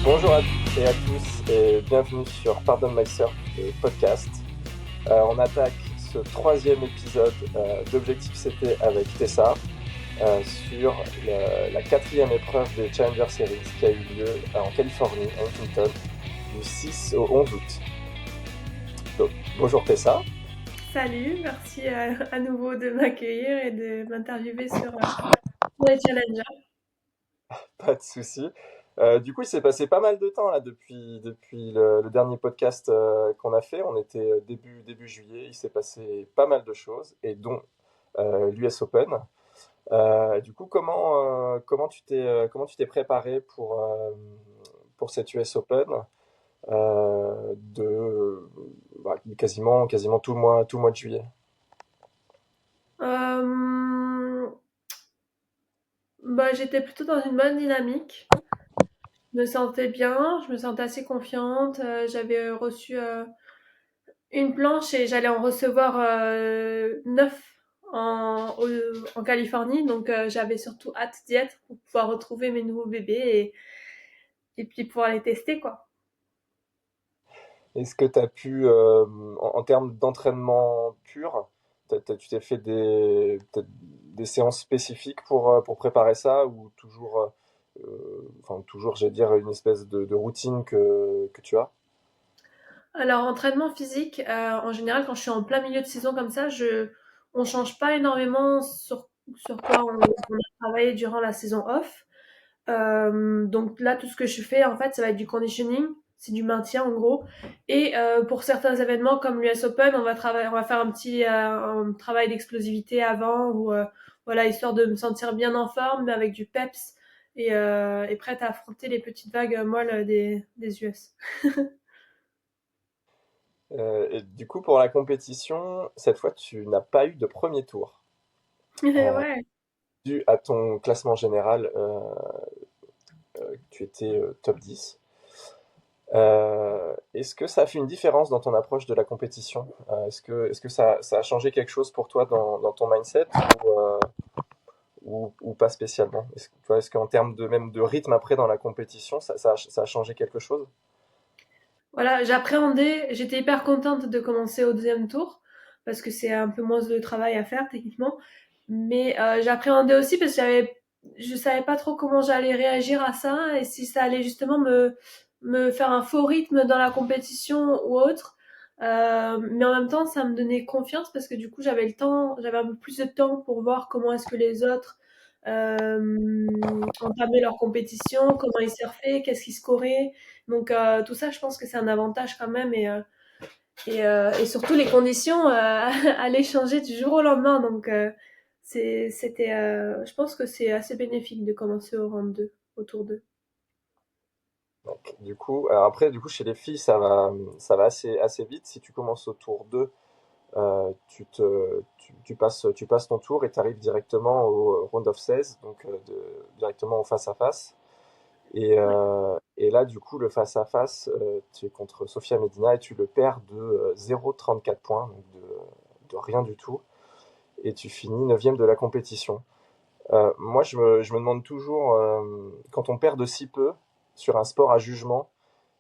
Bonjour à toutes et à tous et bienvenue sur Pardon My Surf, le podcast. On attaque ce troisième épisode d'Objectif CT avec Tessa sur la quatrième épreuve des Challenger Series qui a eu lieu en Californie, à Huntington, du 6 au 11 août. Donc, bonjour Tessa. Salut, merci à nouveau de m'accueillir et de m'interviewer sur les challenges. Pas de souci. Du coup, il s'est passé pas mal de temps là depuis le dernier podcast qu'on a fait. On était début juillet. Il s'est passé pas mal de choses et dont l'US Open. Du coup, comment tu t'es préparé pour cette US Open quasiment tout le mois de juillet. Euh, J'étais plutôt dans une bonne dynamique. Je me sentais bien, je me sentais assez confiante. J'avais reçu une planche et j'allais en recevoir 9 en Californie. Donc j'avais surtout hâte d'y être pour pouvoir retrouver mes nouveaux bébés et puis pouvoir les tester, quoi. Est-ce que tu as pu, en termes d'entraînement pur, tu t'es fait peut-être des séances spécifiques pour préparer ça ou toujours, j'allais dire, une espèce de routine que tu as? Alors, entraînement physique, en général, quand je suis en plein milieu de saison comme ça, on change pas énormément sur quoi on a travaillé durant la saison off. Donc là, tout ce que je fais, en fait, ça va être du conditioning, c'est du maintien en gros. Et pour certains événements comme l'US Open, on va faire un travail d'explosivité avant, ou voilà, histoire de me sentir bien en forme, mais avec du peps et prête à affronter les petites vagues molles des US. Et du coup, pour la compétition, cette fois, tu n'as pas eu de premier tour, euh, Ouais. dû à ton classement général, tu étais top 10. Est-ce que ça a fait une différence dans ton approche de la compétition? Est-ce que ça a changé quelque chose pour toi dans ton mindset ou pas spécialement? Est-ce qu'en termes même de rythme après dans la compétition, ça a changé quelque chose? Voilà, j'appréhendais, j'étais hyper contente de commencer au deuxième tour parce que c'est un peu moins de travail à faire techniquement, mais j'appréhendais aussi parce que je savais pas trop comment j'allais réagir à ça et si ça allait justement me faire un faux rythme dans la compétition ou autre. Mais en même temps, ça me donnait confiance parce que du coup, j'avais un peu plus de temps pour voir comment est-ce que les autres entamer leur compétition, comment ils surfaient, qu'est-ce qu'ils scoraient. Donc tout ça, je pense que c'est un avantage quand même et surtout les conditions allaient changer du jour au lendemain. Donc je pense que c'est assez bénéfique de commencer au round 2, au tour 2. Donc, du coup, alors après, du coup, chez les filles, ça va assez vite. Si tu commences au tour 2, tu passes ton tour et tu arrives directement au round of 16, donc directement au face-à-face. Et là, du coup, le face-à-face, tu es contre Sofia Medina et tu le perds de 0,34 points, donc de rien du tout. Et tu finis 9e de la compétition. Moi, je me demande toujours, quand on perd de si peu sur un sport à jugement,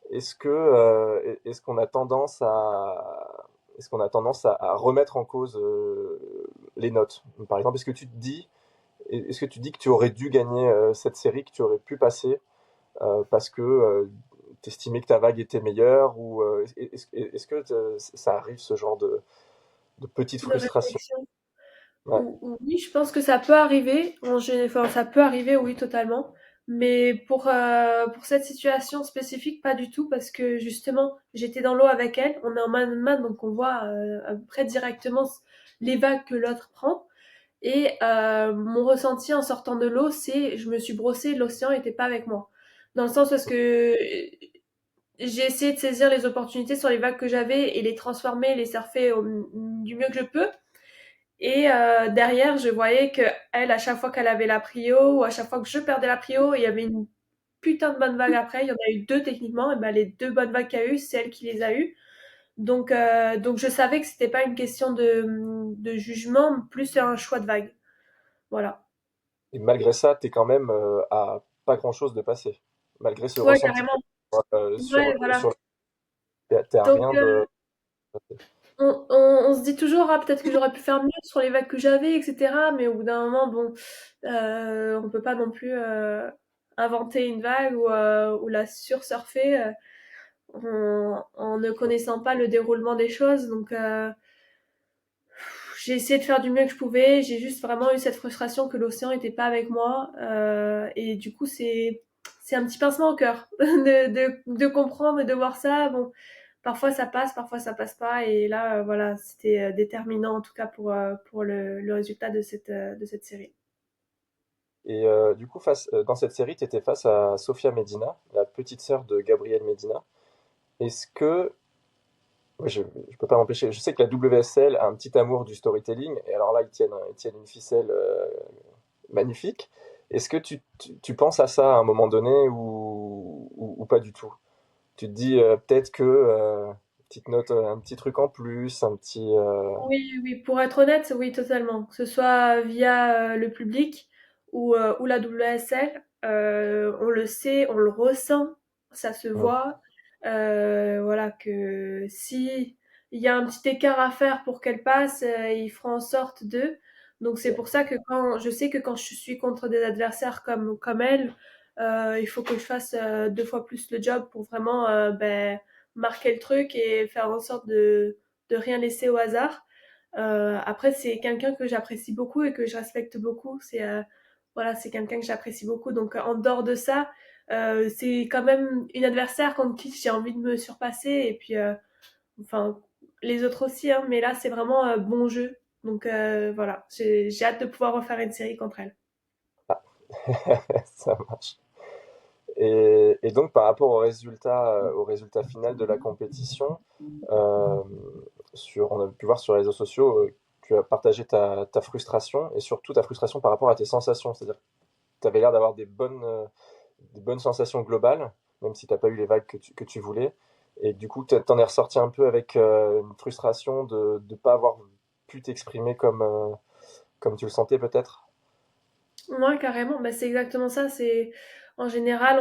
est-ce qu'on a tendance à remettre en cause les notes? Par exemple, est-ce que tu dis que tu aurais dû gagner cette série, que tu aurais pu passer parce que tu estimais que ta vague était meilleure ou est-ce que ça arrive ce genre de petite De frustration? réflexion. Ouais. Oui, je pense que ça peut arriver. Enfin, ça peut arriver, oui, totalement. Mais pour cette situation spécifique, pas du tout, parce que justement, j'étais dans l'eau avec elle. On est en man-man, donc on voit à peu près directement les vagues que l'autre prend. Et mon ressenti en sortant de l'eau, c'est je me suis brossée, l'océan était pas avec moi. Dans le sens parce que j'ai essayé de saisir les opportunités sur les vagues que j'avais et les transformer, les surfer du mieux que je peux. Et derrière, je voyais que elle, à chaque fois qu'elle avait la prio, ou à chaque fois que je perdais la prio, il y avait une putain de bonne vague après. Il y en a eu deux techniquement, et ben les deux bonnes vagues qu'il y a eu, c'est elle qui les a eues. Donc je savais que c'était pas une question de jugement, plus un choix de vague. Voilà. Et malgré ça, tu es quand même à pas grand-chose de passer, malgré ce Ouais, ressenti. carrément. Ouais, voilà. sur t'es à Donc, rien de. on se dit toujours, ah, peut-être que j'aurais pu faire mieux sur les vagues que j'avais, etc. Mais au bout d'un moment, bon, on peut pas non plus inventer une vague ou la sursurfer en ne connaissant pas le déroulement des choses. Donc, j'ai essayé de faire du mieux que je pouvais. J'ai juste vraiment eu cette frustration que l'océan était pas avec moi. Et du coup, c'est un petit pincement au cœur de comprendre et de voir ça. Bon, parfois ça passe pas. Et là, voilà, c'était déterminant en tout cas pour le résultat de cette série. Et du coup, dans cette série, tu étais face à Sofia Medina, la petite sœur de Gabriel Medina. Est-ce que. Ouais, je peux pas m'empêcher. Je sais que la WSL a un petit amour du storytelling, et alors là, ils tiennent une ficelle magnifique. Est-ce que tu penses à ça à un moment donné ou pas du tout? Tu te dis peut-être que petite note, un petit truc en plus, un petit. Oui, oui, pour être honnête, oui, totalement. Que ce soit via le public ou la WSL, on le sait, on le ressent, ça se Mm, voit. Voilà, que si il y a un petit écart à faire pour qu'elle passe, ils feront en sorte de. Donc c'est pour ça que quand je sais que quand je suis contre des adversaires comme elle, il faut que je fasse deux fois plus le job pour vraiment marquer le truc et faire en sorte de rien laisser au hasard. Après, c'est quelqu'un que j'apprécie beaucoup et que je respecte beaucoup. Voilà, c'est quelqu'un que j'apprécie beaucoup. Donc, en dehors de ça, c'est quand même une adversaire contre qui j'ai envie de me surpasser. Et puis, enfin, les autres aussi, hein, mais là, c'est vraiment bon jeu. Donc, voilà, j'ai hâte de pouvoir refaire une série contre elle. ça marche. Et donc, par rapport au résultat final de la compétition, euh, on a pu voir sur les réseaux sociaux, tu as partagé ta frustration et surtout ta frustration par rapport à tes sensations. C'est-à-dire que tu avais l'air d'avoir des bonnes sensations globales, même si tu n'as pas eu les vagues que tu voulais. Et du coup, tu en es ressorti un peu avec une frustration de ne pas avoir pu t'exprimer comme tu le sentais peut-être. Ouais, carrément. Bah, c'est exactement ça. C'est en général,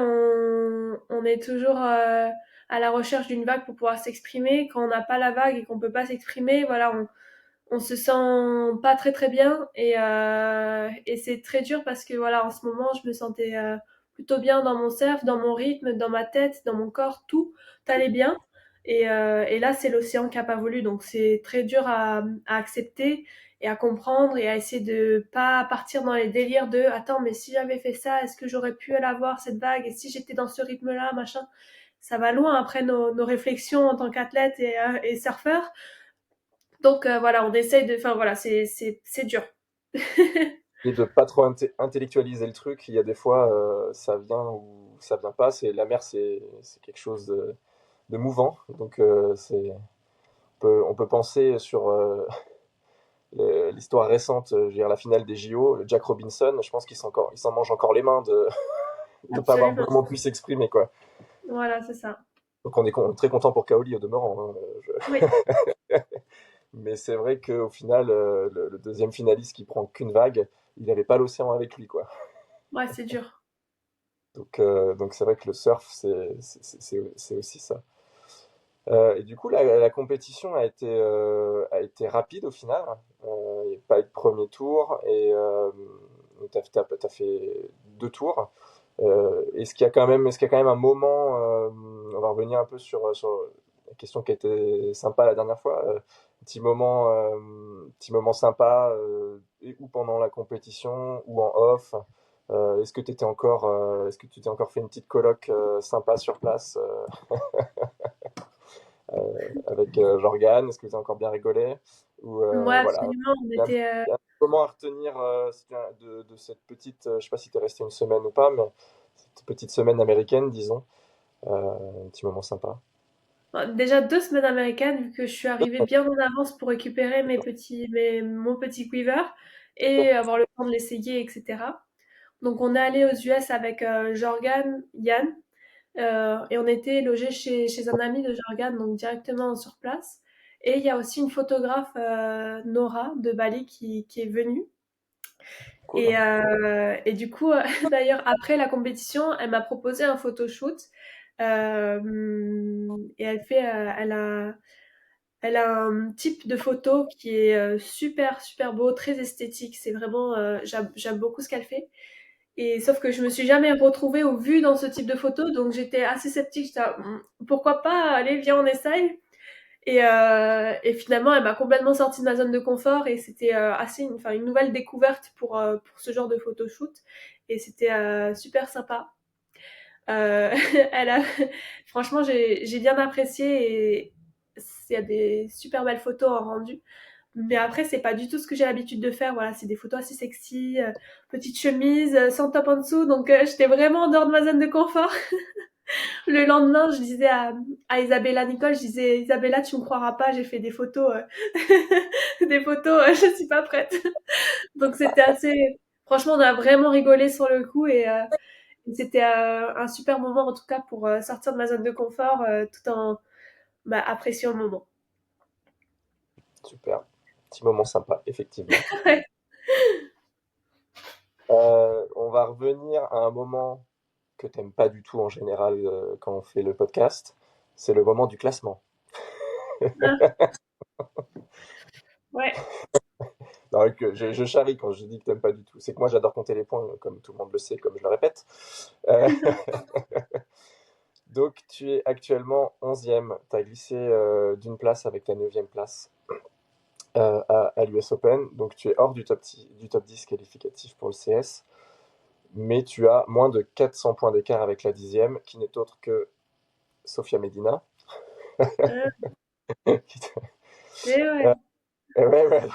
on est toujours à la recherche d'une vague pour pouvoir s'exprimer. Quand on n'a pas la vague et qu'on peut pas s'exprimer, voilà, on se sent pas très très bien et c'est très dur parce que voilà, en ce moment, je me sentais plutôt bien dans mon surf, dans mon rythme, dans ma tête, dans mon corps, tout allait bien. Et là, c'est l'océan qui a pas voulu, donc c'est très dur à accepter et à comprendre et à essayer de pas partir dans les délires de attends, mais si j'avais fait ça, est-ce que j'aurais pu l'avoir cette vague et si j'étais dans ce rythme-là, machin. Ça va loin après nos réflexions en tant qu'athlète et surfeur. Donc voilà, on essaye de. Enfin voilà, c'est dur. Et de pas trop intellectualiser le truc, il y a des fois, ça vient ou ça vient pas. La mer, c'est quelque chose de mouvant. Donc, on peut penser sur l'histoire récente, je veux dire, la finale des JO, Jack Robinson, je pense il s'en mange encore les mains de ne pas avoir Absolument. vraiment pu s'exprimer, quoi. Voilà, c'est ça. Donc, on est très content pour Kaoli au demeurant, hein, Oui, mais c'est vrai qu'au final, le deuxième finaliste qui prend qu'une vague, il n'avait pas l'océan avec lui, quoi. ouais, c'est dur. Donc c'est vrai que le surf, c'est aussi ça. Et du coup, la compétition a été rapide au final. Il n'y a pas eu de premier tour et t'as fait deux tours. Est-ce qu'il y a quand même un moment, on va revenir un peu sur la question qui était sympa la dernière fois, petit moment sympa, ou pendant la compétition ou en off. Est-ce que tu t'es encore fait une petite coloc sympa sur place avec Jorgan? Est-ce que vous avez encore bien rigolé? Ou Ouais, voilà, absolument. On était. il y a un moment à retenir de cette petite, je sais pas si tu es resté une semaine ou pas, mais cette petite semaine américaine, disons, un petit moment sympa. Déjà 2 semaines américaines, vu que je suis arrivée bien en avance pour récupérer mon petit quiver et avoir le temps de l'essayer, etc. Donc on est allé aux US avec Jorgan, Yann, et on était logé chez un ami de Jorgan, donc directement sur place. Et il y a aussi une photographe, Nora de Bali, qui est venue. Cool. Et du coup, d'ailleurs, après la compétition, elle m'a proposé un photoshoot Et elle a un type de photo qui est super, super beau, très esthétique. C'est vraiment, j'aime beaucoup ce qu'elle fait. Et sauf que je me suis jamais retrouvée ou vue dans ce type de photo, donc j'étais assez sceptique. J'étais là, pourquoi pas, allez, viens, on essaye. Et finalement, elle m'a complètement sortie de ma zone de confort et c'était enfin, une nouvelle découverte pour ce genre de photoshoot. Et c'était super sympa. Euh, elle a, franchement, j'ai bien apprécié et il y a des super belles photos en rendu. Mais après, c'est pas du tout ce que j'ai l'habitude de faire. Voilà, c'est des photos assez sexy, petite chemise, sans top en dessous. Donc, j'étais vraiment en dehors de ma zone de confort. Le lendemain, je disais à Isabella Nicole, je disais, Isabella, tu me croiras pas, j'ai fait des photos, des photos, je suis pas prête. Donc, c'était assez, franchement, on a vraiment rigolé sur le coup et c'était un super moment, en tout cas, pour sortir de ma zone de confort, tout en appréciant le moment. Super. Petit moment sympa, effectivement. Ouais. On va revenir à un moment que t'aimes pas du tout en général quand on fait le podcast. C'est le moment du classement. Ouais. Non, je charrie quand je dis que t'aimes pas du tout. C'est que moi j'adore compter les points, comme tout le monde le sait, comme je le répète. Euh, donc tu es actuellement 11e. Tu as glissé d'une place avec ta 9e place à l'US Open. Donc tu es hors du top 10 qualificatif pour le CS. Mais tu as moins de 400 points d'écart avec la 10e, qui n'est autre que Sofia Medina. Euh, et Euh, ouais. ouais, ouais.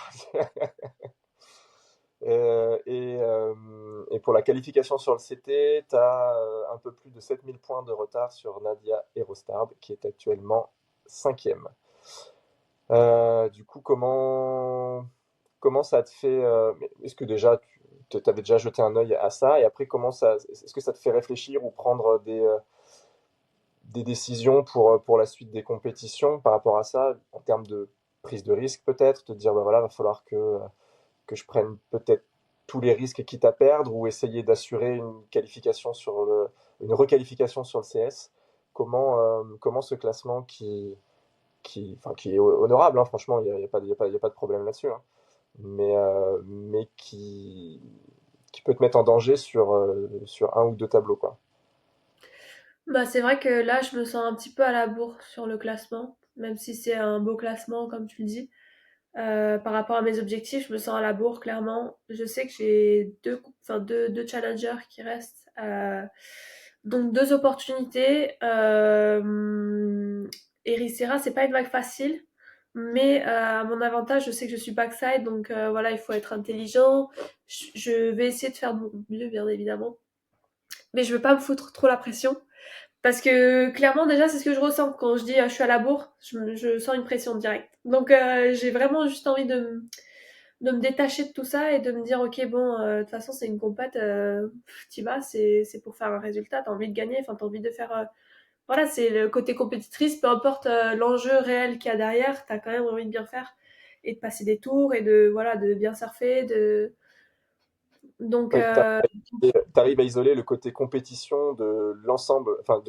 Et pour la qualification sur le CT, tu as un peu plus de 7000 points de retard sur Nadia Erostarb, qui est actuellement 5e. Du coup, comment ça te fait est-ce que déjà tu avais déjà jeté un œil à ça? Et après, est-ce que ça te fait réfléchir ou prendre des décisions pour la suite des compétitions par rapport à ça, en termes de prise de risque peut-être, te dire, bah voilà, va falloir que je prenne peut-être tous les risques quitte à perdre ou essayer d'assurer une requalification sur le CS. Comment ce classement enfin, qui est honorable, hein, franchement, il n'y a, pas, y a pas- y a pas de problème là-dessus, hein, mais qui peut te mettre en danger sur un ou deux tableaux, quoi. C'est vrai que là, je me sens un petit peu à la bourre sur le classement, même si c'est un beau classement, comme tu le dis. Par rapport à mes objectifs, je me sens à la bourre, clairement. Je sais que j'ai deux challengers qui restent. Donc, deux opportunités. Ericeira, c'est pas une vague facile. Mais à mon avantage, je sais que je suis backside. Donc, voilà, il faut être intelligent. Je vais essayer de faire de mon mieux, bien évidemment. Mais je veux pas me foutre trop la pression. Parce que clairement, déjà, c'est ce que je ressens quand je dis je suis à la bourre, je sens une pression directe. Donc, j'ai vraiment juste envie de me détacher de tout ça et de me dire, ok, bon, de toute façon, c'est une compète, t'y vas, c'est pour faire un résultat, t'as envie de gagner, enfin, t'as envie de faire. Voilà, c'est le côté compétitrice, peu importe l'enjeu réel qu'il y a derrière, t'as quand même envie de bien faire et de passer des tours et voilà, de bien surfer. Donc, Oui, t'arrives à isoler le côté compétition de l'ensemble, enfin,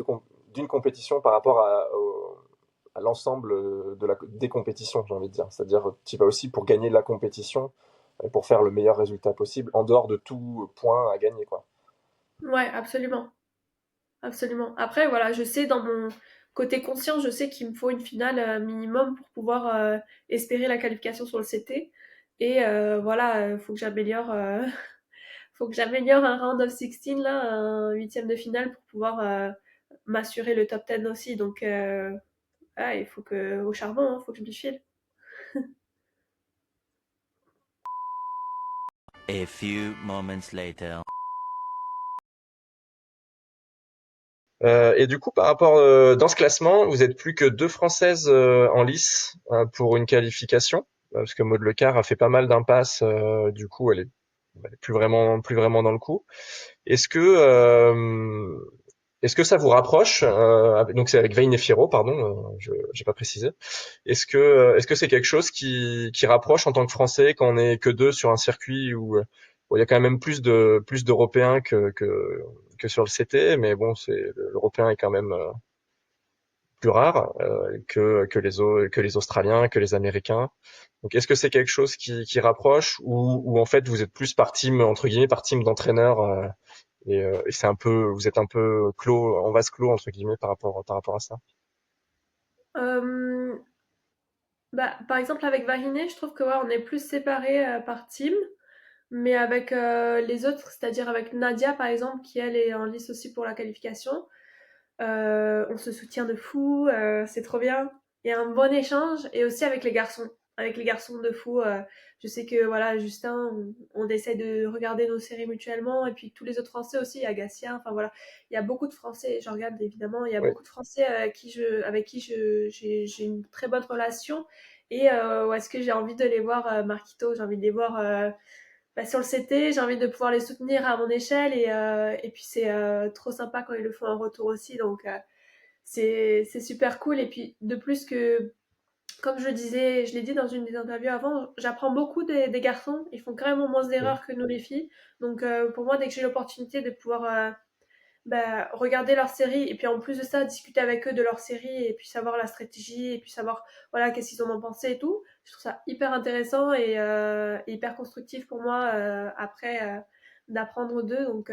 d'une compétition par rapport à l'ensemble des compétitions, j'ai envie de dire. C'est-à-dire, tu vas aussi pour gagner la compétition, et pour faire le meilleur résultat possible, en dehors de tout point à gagner, quoi. ouais, absolument. Absolument. Après, voilà, je sais dans mon côté conscient, je sais qu'il me faut une finale minimum pour pouvoir espérer la qualification sur le CT. Et voilà, faut que j'améliore un round of 16 là, un huitième de finale pour pouvoir m'assurer le top 10 aussi. Donc, il faut que au charbon, hein, faut que je m'y file. A few moments later. Et du coup, par rapport dans ce classement, vous êtes plus que deux Françaises en lice pour une qualification, parce que Maud Lecard a fait pas mal d'impasses. Du coup, elle est plus vraiment dans le coup. Est-ce que est-ce que ça vous rapproche donc c'est avec Veine et Fierro, pardon, je j'ai pas précisé. Est-ce que c'est quelque chose qui rapproche en tant que Français quand on est que deux sur un circuit où il y a quand même plus d'Européens que sur le CT, mais bon, l'Européen est quand même plus rare que les Australiens, que les Américains. Donc, est-ce que c'est quelque chose qui rapproche ou en fait vous êtes plus par team entre guillemets par team d'entraîneurs et c'est un peu vous êtes un peu clos en vase clos entre guillemets par rapport à ça. Euh, Bah, par exemple, avec Vahiné, je trouve que ouais, on est plus séparés par team, mais avec les autres, c'est-à-dire avec Nadia, par exemple, qui elle est en lice aussi pour la qualification, on se soutient de fou, c'est trop bien. Il y a un bon échange, et aussi avec les garçons. Avec les garçons de fou, je sais que voilà, Justin, on essaie de regarder nos séries mutuellement, et puis tous les autres Français aussi, il y a Gatien, enfin voilà, il y a beaucoup de Français, je regarde évidemment, il y a Oui. beaucoup de Français avec qui j'ai une très bonne relation, et où est-ce que j'ai envie de les voir, Marquito, j'ai envie de les voir bah, sur le CT, j'ai envie de pouvoir les soutenir à mon échelle, et puis c'est trop sympa quand ils le font en retour aussi, donc c'est super cool. Et puis de plus que, comme je le disais, je l'ai dit dans une des interviews avant, j'apprends beaucoup des garçons, ils font carrément moins Oui. d'erreurs que nous les filles, donc pour moi, dès que j'ai l'opportunité de pouvoir bah, regarder leur série et puis en plus de ça discuter avec eux de leur série et puis savoir la stratégie et puis savoir voilà qu'est-ce qu'ils en ont pensé et tout, je trouve ça hyper intéressant et hyper constructif pour moi après d'apprendre d'eux, donc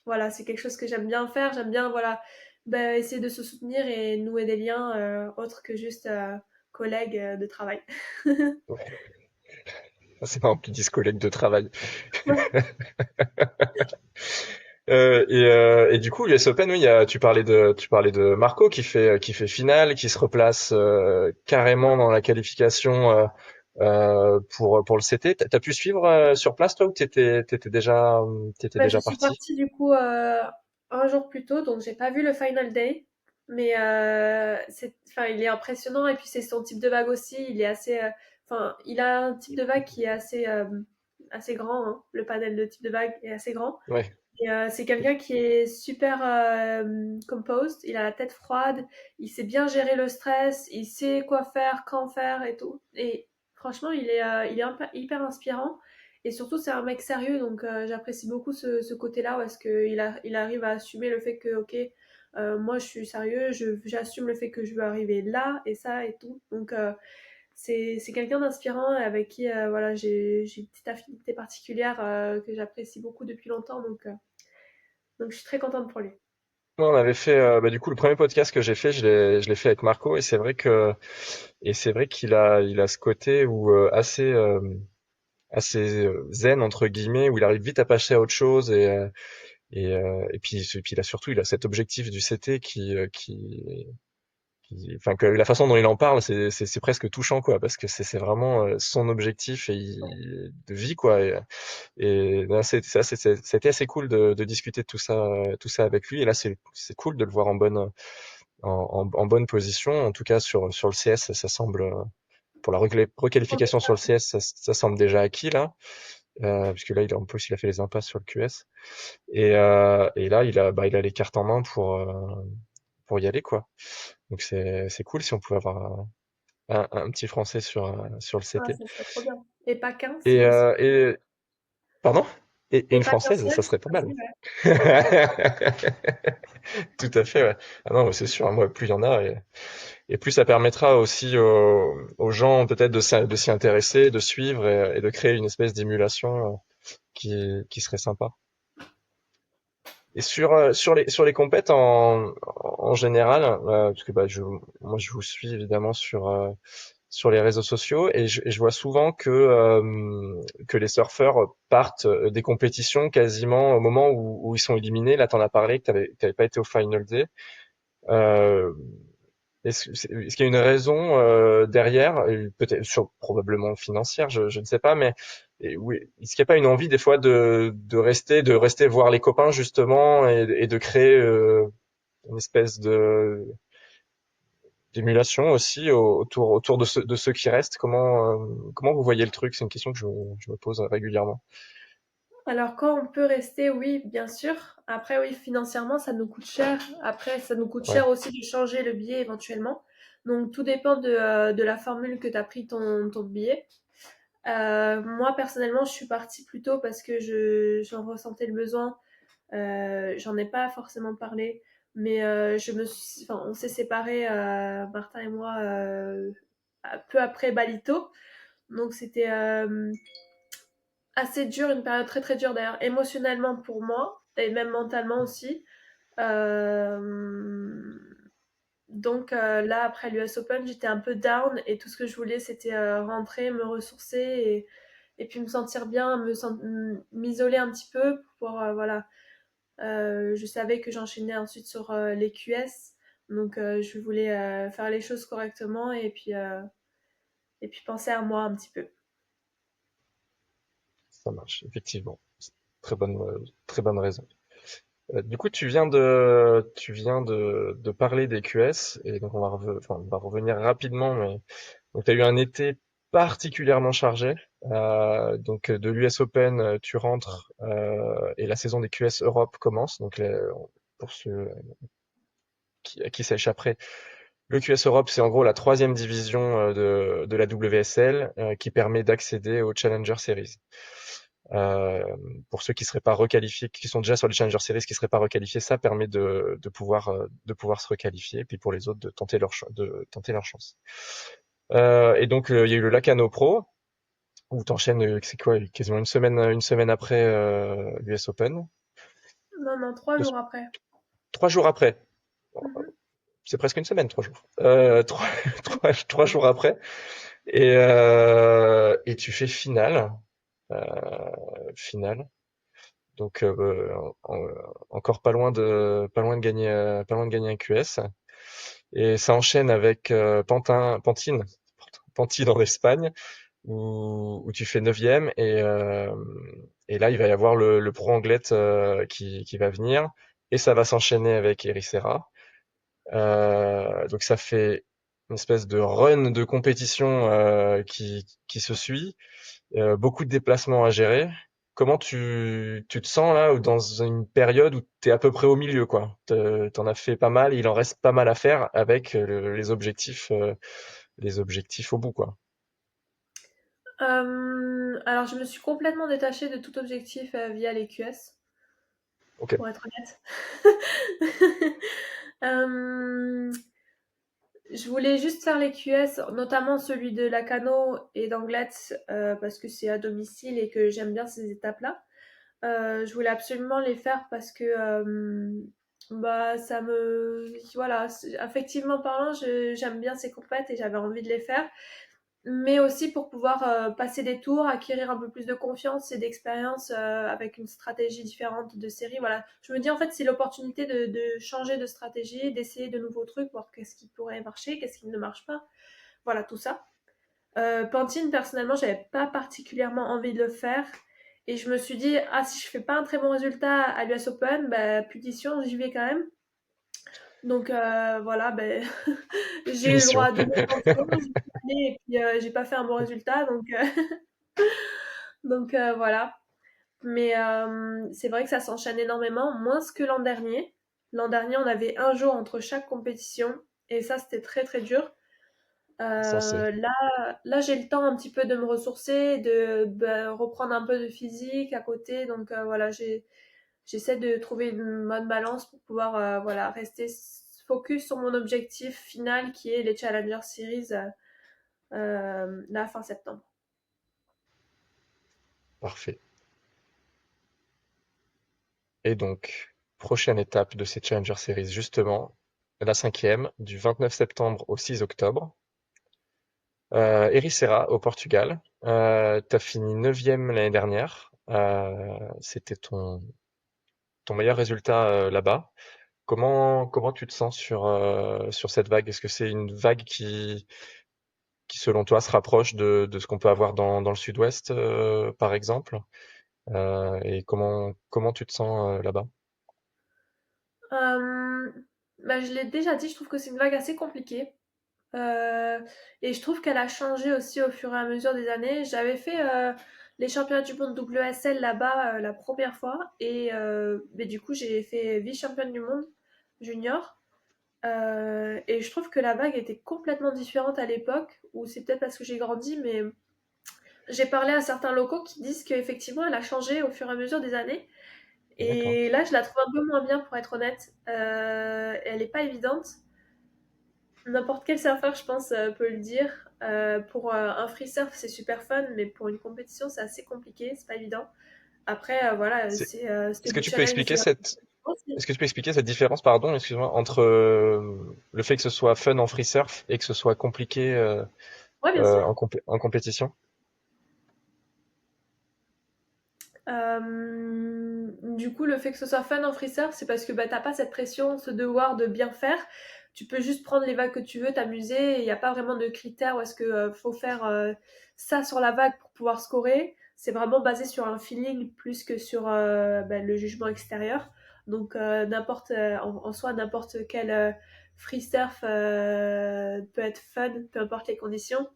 voilà, c'est quelque chose que j'aime bien faire, j'aime bien voilà bah, essayer de se soutenir et nouer des liens autres que juste collègues de travail. Ouais. Ah, c'est marrant que tu dises collègue de travail. Et du coup, l'US Open, oui, tu parlais de Marco qui fait finale, qui se replace carrément dans la qualification pour le CT. T'as pu suivre sur place toi ou t'étais Bah, je déjà suis parti? partie du coup un jour plus tôt, donc j'ai pas vu le final day. Mais enfin, il est impressionnant et puis c'est son type de vague aussi. Il est assez, enfin, il a un type de vague qui est assez grand, hein. Le panel de type de vague est assez grand. Ouais. Et c'est quelqu'un qui est super composed. Il a la tête froide. Il sait bien gérer le stress. Il sait quoi faire, quand faire et tout. Et franchement, il est hyper inspirant. Et surtout, c'est un mec sérieux, donc j'apprécie beaucoup ce côté-là, parce il arrive à assumer le fait que, ok, moi je suis sérieux, j'assume le fait que je veux arriver là et ça et tout. Donc c'est quelqu'un d'inspirant avec qui voilà, j'ai une petite affinité particulière que j'apprécie beaucoup depuis longtemps, donc je suis très contente pour lui. Ouais, on avait fait bah, du coup le premier podcast que j'ai fait, je l'ai fait avec Marco et c'est vrai il a ce côté où assez zen entre guillemets où il arrive vite à passer à autre chose et puis il a surtout il a cet objectif du CT enfin que la façon dont il en parle c'est presque touchant quoi parce que c'est vraiment son objectif de vie quoi et là, c'était assez cool de discuter de tout ça avec lui et là c'est cool de le voir en en bonne position en tout cas sur le CS ça semble pour la requalification sur le CS ça semble déjà acquis là puisque là en plus il a fait les impasses sur le QS et là il a les cartes en main pour y aller quoi. Donc c'est cool si on pouvait avoir un petit Français sur le Ah, CT. ça serait trop bien. Et Paquin, Et, si aussi. pardon? Et Et une Paquin Française, ça Sienne serait pas aussi, mal. ouais. Tout à fait, ouais. Ah non, mais c'est sûr, moi, plus il y en a, et plus ça permettra aussi aux gens peut-être de s'y intéresser, de suivre et de créer une espèce d'émulation qui serait sympa. Et sur les compètes en général, parce que bah, moi je vous suis évidemment sur les réseaux sociaux et je vois souvent que les surfeurs partent des compétitions quasiment au moment où ils sont éliminés. Là, t'en as parlé que t'avais pas été au Final Day. Euh, est-ce qu'il y a une raison derrière, peut-être probablement financière, je ne sais pas, mais oui, est-ce qu'il n'y a pas une envie des fois de rester voir les copains justement et de créer une espèce de d'émulation aussi autour de ceux qui restent. Comment vous voyez le truc? C'est une question que je me pose régulièrement. Alors quand on peut rester, oui, bien sûr. Après, oui, financièrement, ça nous coûte cher. Après, ça nous coûte Ouais, cher aussi de changer le billet éventuellement. Donc tout dépend de la formule que tu as pris ton billet. Moi, personnellement, je suis partie plus tôt parce que j'en ressentais le besoin J'en ai pas forcément parlé, mais on s'est séparés, Martin et moi, peu après Balito. Donc c'était assez dur, une période très très dure d'ailleurs, émotionnellement pour moi et même mentalement aussi. Euh, là, après l'US Open, j'étais un peu down et tout ce que je voulais, c'était rentrer, me ressourcer et puis me sentir bien, m'isoler un petit peu pour pouvoir, voilà. Je savais que j'enchaînais ensuite sur les QS, donc je voulais faire les choses correctement et puis penser à moi un petit peu. Ça marche, effectivement. Très bonne raison. Du coup, tu viens de parler des QS, et donc on va revenir rapidement, mais donc tu as eu un été particulièrement chargé. Donc de l'US Open, tu rentres et la saison des QS Europe commence. Pour ceux à qui ça échapperait, le QS Europe, c'est en gros la troisième division de la WSL qui permet d'accéder aux Challenger Series. Euh, pour ceux qui seraient pas requalifiés, qui sont déjà sur les Challenger Series, qui seraient pas requalifiés, ça permet de pouvoir se requalifier, et puis pour les autres de tenter leur chance. Et donc il y a eu le Lacano Pro où t'enchaînes, c'est quoi, quasiment une semaine après l'US Open. Non, non, 3 jours après. 3 jours après, Mhm. c'est presque une semaine, 3 jours. Trois jours après, et tu fais euh, finale. Donc encore pas loin de gagner un QS. Et ça enchaîne avec Pantine en Espagne, où tu fais neuvième et là il va y avoir le pro Anglet qui va venir et ça va s'enchaîner avec Ericeira. Donc ça fait une espèce de run de compétition qui se suit, beaucoup de déplacements à gérer. Comment tu te sens là, ou dans une période où tu es à peu près au milieu, quoi? T'en as fait pas mal, il en reste pas mal à faire avec les objectifs au bout, quoi. Alors, je me suis complètement détachée de tout objectif via les QS, Ok, pour être honnête. Euh, je voulais juste faire les QS, notamment celui de Lacano et d'Anglet, parce que c'est à domicile et que j'aime bien ces étapes-là. Je voulais absolument les faire parce que bah ça me voilà, affectivement parlant, j'aime bien ces compètes et j'avais envie de les faire, mais aussi pour pouvoir passer des tours, acquérir un peu plus de confiance et d'expérience avec une stratégie différente de série. Voilà, je me dis en fait c'est l'opportunité de changer de stratégie, d'essayer de nouveaux trucs, voir qu'est-ce qui pourrait marcher, qu'est-ce qui ne marche pas. Voilà, tout ça. Pantine, personnellement, j'avais pas particulièrement envie de le faire. Et je me suis dit, ah, si je fais pas un très bon résultat à l'US Open, bah, punition, j'y vais quand même. Donc voilà, ben, j'ai eu le droit punition. à deux mentions, j'ai suis allée et puis j'ai pas fait un bon résultat. Donc voilà. Mais c'est vrai que ça s'enchaîne énormément, moins que l'an dernier. L'an dernier, on avait un jour entre chaque compétition. Et ça, c'était très très dur. Censé. Là, j'ai le temps un petit peu de me ressourcer, de reprendre un peu de physique à côté. Donc voilà, j'essaie de trouver une bonne balance pour pouvoir voilà, rester focus sur mon objectif final qui est les Challenger Series la fin septembre. Parfait. Et donc, prochaine étape de ces Challenger Series, justement, la cinquième, du 29 septembre au 6 octobre. Ericeira au Portugal. T'as fini neuvième l'année dernière. C'était ton meilleur résultat là-bas. Comment tu te sens sur cette vague? Est-ce que c'est une vague qui selon toi se rapproche de ce qu'on peut avoir dans le sud-ouest, par exemple? Et comment tu te sens là-bas? Euh, je l'ai déjà dit, je trouve que c'est une vague assez compliquée. Euh, et je trouve qu'elle a changé aussi au fur et à mesure des années. J'avais fait les championnats du monde WSL là-bas la première fois mais du coup j'ai fait vice-championne du monde junior. Et je trouve que la vague était complètement différente à l'époque, ou c'est peut-être parce que j'ai grandi, mais j'ai parlé à certains locaux qui disent qu'effectivement elle a changé au fur et à mesure des années. D'accord. Et là, je la trouve un peu moins bien, pour être honnête. Elle est pas évidente. N'importe quel surfeur, je pense, peut le dire. Pour un free surf, c'est super fun, mais pour une compétition, c'est assez compliqué, c'est pas évident. Après, voilà, C'est- c'est Est-ce que du tu peux challenge expliquer cette, aussi. est-ce que tu peux expliquer cette différence, pardon, excuse-moi, entre le fait que ce soit fun en free surf et que ce soit compliqué Ouais, bien sûr. en compétition? Du coup, le fait que ce soit fun en free surf, c'est parce que bah, t'as pas cette pression, ce devoir de bien faire. Tu peux juste prendre les vagues que tu veux, t'amuser. Il n'y a pas vraiment de critères où est-ce que faut faire ça sur la vague pour pouvoir scorer. C'est vraiment basé sur un feeling plus que sur bah, le jugement extérieur. Donc, en soi, n'importe quel free surf peut être fun, peu importe les conditions.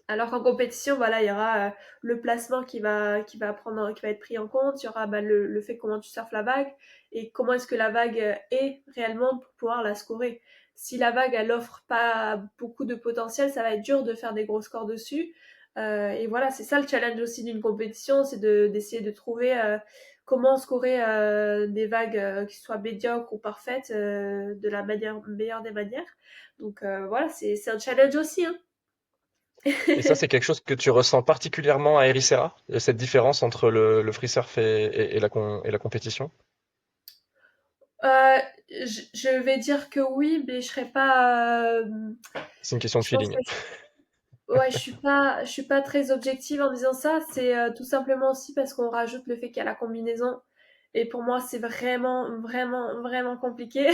Alors qu'en compétition, voilà, il y aura le placement qui va être pris en compte. Il y aura bah, le fait comment tu surfes la vague et comment est-ce que la vague est réellement pour pouvoir la scorer. Si la vague, elle offre pas beaucoup de potentiel, ça va être dur de faire des gros scores dessus. Et voilà, c'est ça le challenge aussi d'une compétition, c'est d'essayer de trouver comment scorer des vagues qui soient médiocres ou parfaites de la meilleure des manières. Donc voilà, c'est un challenge aussi, hein. Et ça, c'est quelque chose que tu ressens particulièrement à Ericeira, cette différence entre le free surf et la compétition? Je vais dire que oui, mais je serais pas. C'est une question de Je pense feeling. que ouais, je suis pas très objective en disant ça. C'est tout simplement aussi parce qu'on rajoute le fait qu'il y a la combinaison. Et pour moi, c'est vraiment compliqué.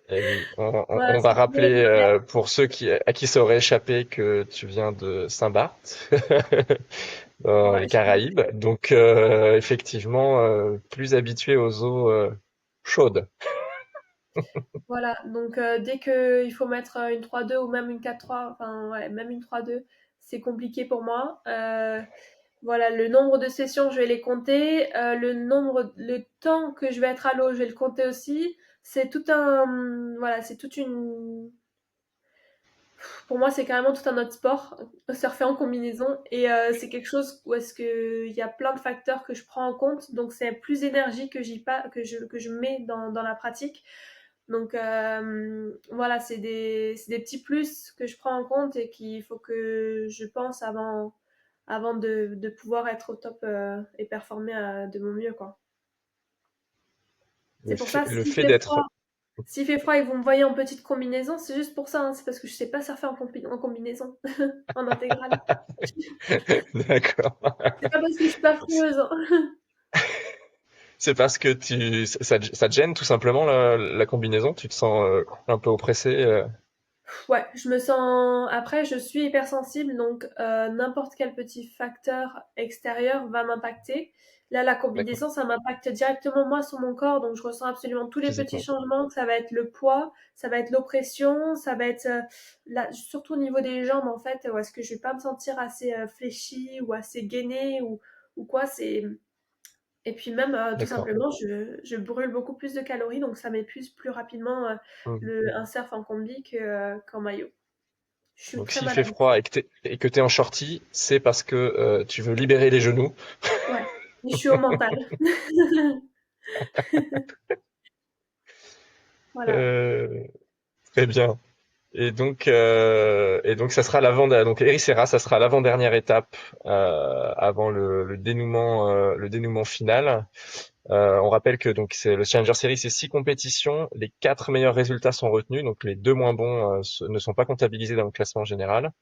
Et oui, Voilà, on va c'est trop rappeler linéaire. pour ceux à qui ça aurait échappé que tu viens de Saint-Barth, dans Ouais, les Caraïbes. Donc effectivement, plus habitué aux eaux chaudes. voilà. Donc dès que il faut mettre une 3-2 ou même une 4-3, enfin ouais, même une 3-2, c'est compliqué pour moi. Voilà, le nombre de sessions, je vais les compter. Le temps que je vais être à l'eau, je vais le compter aussi. C'est tout un, voilà, c'est toute une. Pour moi, c'est carrément tout un autre sport, surfer en combinaison, et c'est quelque chose où est-ce que il y a plein de facteurs que je prends en compte. Donc c'est plus d'énergie que que je mets dans la pratique. Donc voilà, c'est des petits plus que je prends en compte et qu'il faut que je pense avant de pouvoir être au top et performer de mon mieux, quoi. C'est pour ça, Le fait d'être... s'il fait froid et que vous me voyez en petite combinaison, c'est juste pour ça, hein, c'est parce que je sais pas surfer en combinaison, en intégrale. D'accord. C'est pas parce que je suis pas frileuse, hein. C'est parce que ça te gêne tout simplement la combinaison, tu te sens un peu oppressé. Ouais, je me sens. Après, je suis hypersensible, donc n'importe quel petit facteur extérieur va m'impacter. Là, la D'accord, combinaison, ça m'impacte directement moi sur mon corps, donc je ressens absolument tous les petits physiquement. changements. Ça va être le poids, ça va être l'oppression, ça va être surtout au niveau des jambes en fait, où est-ce que je vais pas me sentir assez fléchie ou assez gainée ou quoi. C'est et puis même tout D'accord. simplement, je brûle beaucoup plus de calories, donc ça m'épuise plus rapidement Mhm. un surf en combi qu'en maillot. Je suis Donc très s'il fait malade. froid et que t'es en shorty, c'est parce que tu veux libérer les genoux. Ouais. Mais je suis au mental. Voilà. Euh, Très bien. Et donc ça sera donc Ericeira, ça sera l'avant-dernière étape avant le dénouement final. On rappelle que donc c'est le Challenger Series, c'est 6 compétitions. Les 4 meilleurs résultats sont retenus, donc les 2 moins bons ne sont pas comptabilisés dans le classement général.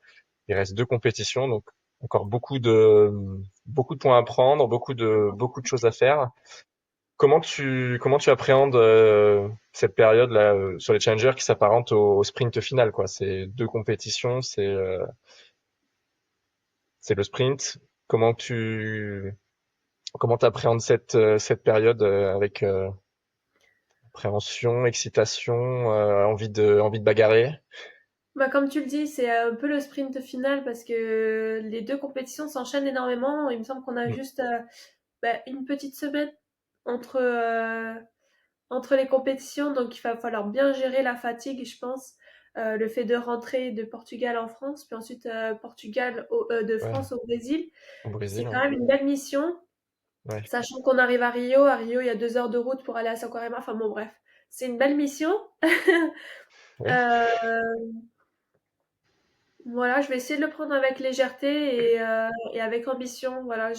Il reste 2 compétitions, donc encore beaucoup de points à prendre, beaucoup de choses à faire. Comment tu appréhendes cette période là sur les challengers qui s'apparente au sprint final quoi? C'est 2 compétitions, c'est le sprint. Comment t'appréhendes cette période avec appréhension, excitation, envie de bagarrer? Bah, comme tu le dis, c'est un peu le sprint final parce que les deux compétitions s'enchaînent énormément. Il me semble qu'on a Mm, juste bah, une petite semaine entre, entre les compétitions, donc il va falloir bien gérer la fatigue, je pense. Le fait de rentrer de Portugal en France, puis ensuite de ouais, France au Brésil, au c'est Brésil, quand ouais. même une belle mission. Ouais. Sachant qu'on arrive à Rio. À Rio, il y a 2 heures de route pour aller à Saquarema. Enfin bon, bref, c'est une belle mission. Ouais. Euh, voilà, je vais essayer de le prendre avec légèreté et avec ambition. Voilà,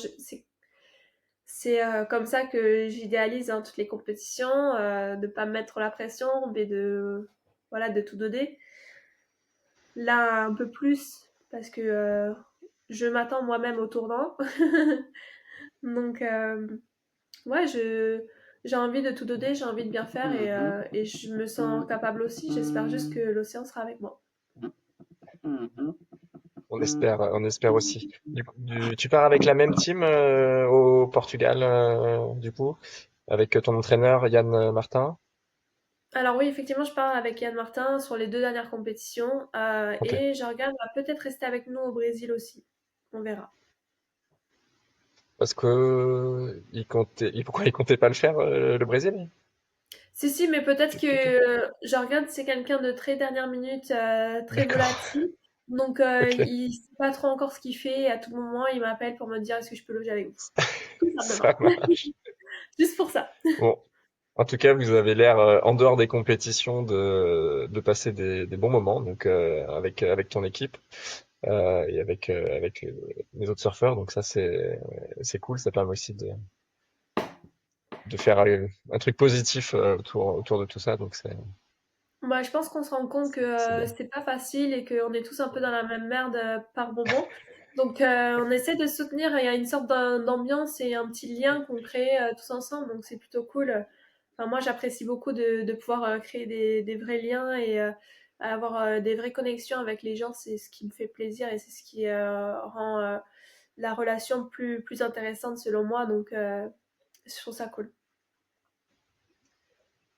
c'est comme ça que j'idéalise hein, toutes les compétitions, de pas me mettre la pression, mais voilà, de tout donner. Là, un peu plus, parce que je m'attends moi-même au tournant. Donc, ouais, j'ai envie de tout donner, j'ai envie de bien faire et je me sens capable aussi. J'espère juste que l'océan sera avec moi. On espère aussi. Tu pars avec la même team au Portugal, du coup, avec ton entraîneur Yann Martin? Alors oui, effectivement, je pars avec Yann Martin sur les 2 dernières compétitions Ok. et Jorgan va peut-être rester avec nous au Brésil aussi. On verra. Parce que pourquoi il comptait pas le faire, le Brésil? Si, si, mais peut-être que Tu sais? Jorgen, c'est quelqu'un de très dernière minute, très D'accord. volatile. Donc, Ok. il sait pas trop encore ce qu'il fait. Et à tout moment, il m'appelle pour me dire est-ce que je peux loger avec vous. Tout Ça simplement. marche. Juste pour ça. Bon. En tout cas, vous avez l'air, en dehors des compétitions, de passer des bons moments, donc avec ton équipe et avec les autres surfeurs. Donc ça, c'est cool. Ça permet aussi de faire un truc positif autour de tout ça. Donc Moi, je pense qu'on se rend compte que c'est bien. c'est pas facile et qu'on est tous un peu dans la même merde par moment. Donc, on essaie de se soutenir. Il y a une sorte d'ambiance et un petit lien qu'on crée tous ensemble. Donc, c'est plutôt cool. Enfin, moi, j'apprécie beaucoup de pouvoir créer des vrais liens et avoir des vraies connexions avec les gens. C'est ce qui me fait plaisir et c'est ce qui rend la relation plus intéressante selon moi. Donc, je trouve ça cool.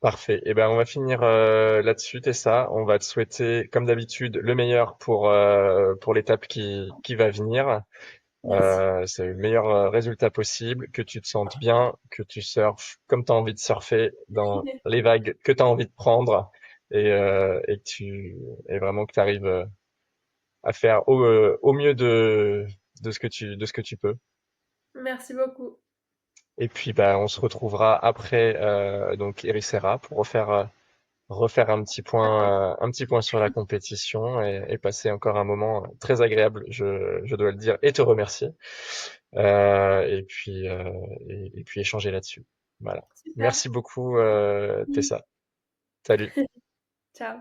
Parfait. Et ben, on va finir là-dessus, Tessa. On va te souhaiter, comme d'habitude, le meilleur pour l'étape qui va venir. Merci. C'est le meilleur résultat possible, que tu te sentes bien, que tu surfes comme tu as envie de surfer, dans les vagues que tu as envie de prendre, et et vraiment que tu arrives à faire au mieux de ce que tu peux. Merci beaucoup. Et puis bah on se retrouvera après donc Ericeira pour refaire un petit point sur la compétition et passer encore un moment très agréable, je dois le dire, et te remercier. Et puis et puis échanger là-dessus. Voilà. Super. Merci beaucoup Tessa. Salut. Ciao.